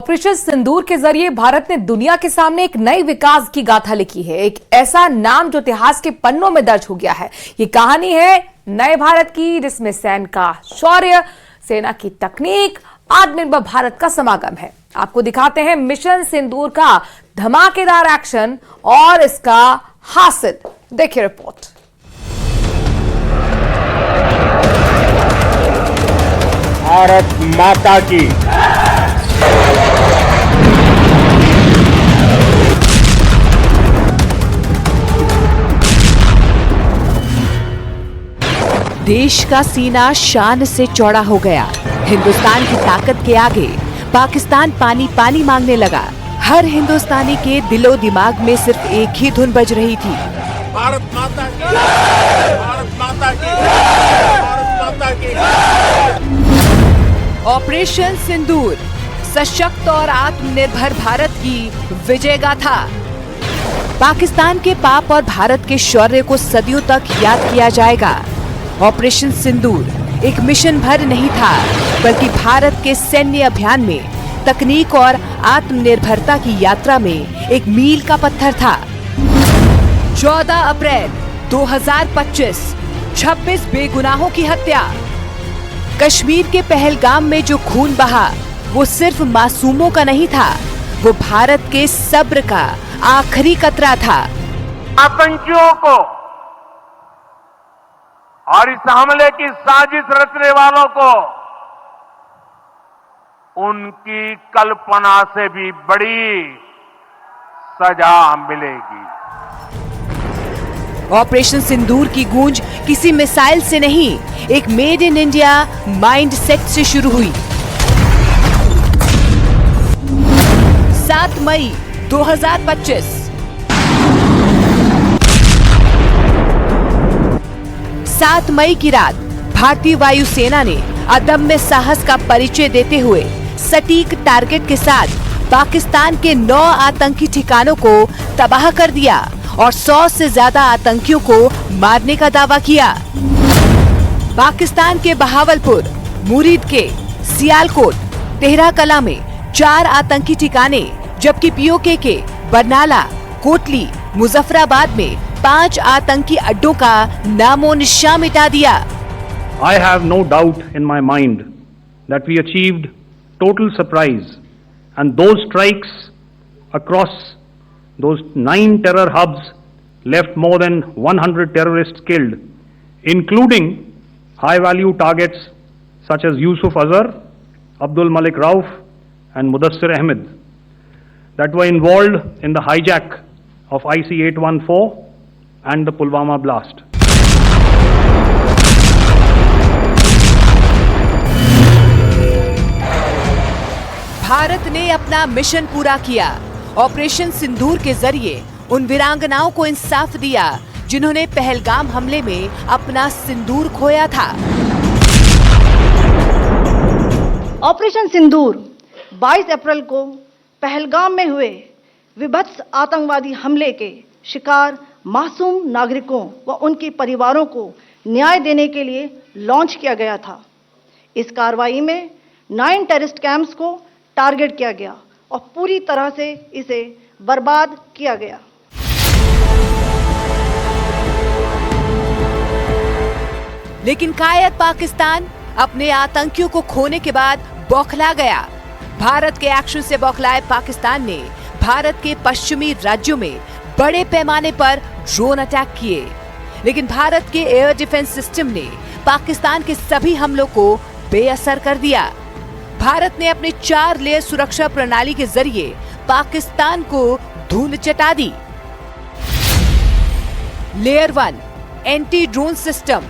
Operation सिंदूर के जरिए भारत ने दुनिया के सामने एक नई विकास की गाथा लिखी है। एक ऐसा नाम जो इतिहास के पन्नों में दर्ज हो गया है। ये कहानी है नए भारत की, जिसमें सैन्य का शौर्य, सेना की तकनीक, आत्मनिर्भर भारत का समागम है। आपको दिखाते हैं मिशन सिंदूर का धमाकेदार एक्शन और इसका हासिल। देखिए रिपोर्ट। भारत माता की। देश का सीना शान से चौड़ा हो गया। हिंदुस्तान की ताकत के आगे पाकिस्तान पानी पानी मांगने लगा। हर हिंदुस्तानी के दिलो दिमाग में सिर्फ एक ही धुन बज रही थी, भारत माता की, भारत माता की, भारत माता की। ऑपरेशन सिंदूर, सशक्त और आत्मनिर्भर भारत की विजय गाथा। पाकिस्तान के पाप और भारत के शौर्य को सदियों तक याद किया जाएगा। ऑपरेशन सिंदूर एक मिशन भर नहीं था, बल्कि भारत के सैन्य अभियान में तकनीक और आत्मनिर्भरता की यात्रा में एक मील का पत्थर था। 14 अप्रैल 2025, 26 बेगुनाहों की हत्या। कश्मीर के पहलगाम में जो खून बहा, वो सिर्फ मासूमों का नहीं था, वो भारत के सब्र का आखिरी कतरा था। आतंकियों को और इस हमले की साजिश रचने वालों को उनकी कल्पना से भी बड़ी सजा मिलेगी। ऑपरेशन सिंदूर की गूंज किसी मिसाइल से नहीं, एक made in India mind set से शुरू हुई। 7 मई 2025, 7 मई की रात भारतीय वायुसेना ने अदम्य साहस का परिचय देते हुए सटीक टारगेट के साथ पाकिस्तान के 9 आतंकी ठिकानों को तबाह कर दिया और 100 से ज्यादा आतंकियों को मारने का दावा किया। पाकिस्तान के बहावलपुर, मुरीद के सियालकोट, तेहरा कला में 4 आतंकी ठिकाने, जबकि पीओके के बरनाला, कोटली, मुजफ्फराबाद में 5 आतंकी अड्डों का नामो निशान मिटा दिया। I have no doubt in my mind that we achieved total surprise, and those strikes across those 9 terror hubs left more than 100 terrorists killed, including high-value targets such as Yusuf Azhar, Abdul Malik Rauf, and Mudassir Ahmed that were involved in the hijack of IC-814 and the Pulwama blast. Bharat ने अपना mission पूरा किया। Operation सिंदूर के जरिए उन वीरांगनाओं को इंसाफ दिया जिन्होंने पहलगाम हमले में अपना सिंदूर खोया था। ऑपरेशन सिंदूर 22 अप्रैल को पहलगाम में हुए विभत्स आतंकवादी हमले के शिकार मासूम नागरिकों व उनके परिवारों को न्याय देने के लिए लॉन्च किया गया था। इस कार्रवाई में 9 टेररिस्ट कैंप्स को टारगेट किया गया और पूरी तरह से इसे बर्बाद किया गया। लेकिन कायर पाकिस्तान अपने आतंकियों को खोने के बाद बौखला गया। भारत के एक्शन से बौखलाए पाकिस्तान ने भारत के पश्चिमी राज्यों में बड़े पैमाने पर ड्रोन अटैक किए, लेकिन भारत के एयर डिफेंस सिस्टम ने पाकिस्तान के सभी हमलों को बेअसर कर दिया। भारत ने अपने 4 लेयर सुरक्षा प्रणाली के जरिए पाकिस्तान को धूल चटा दी। Layer 1 anti drone system,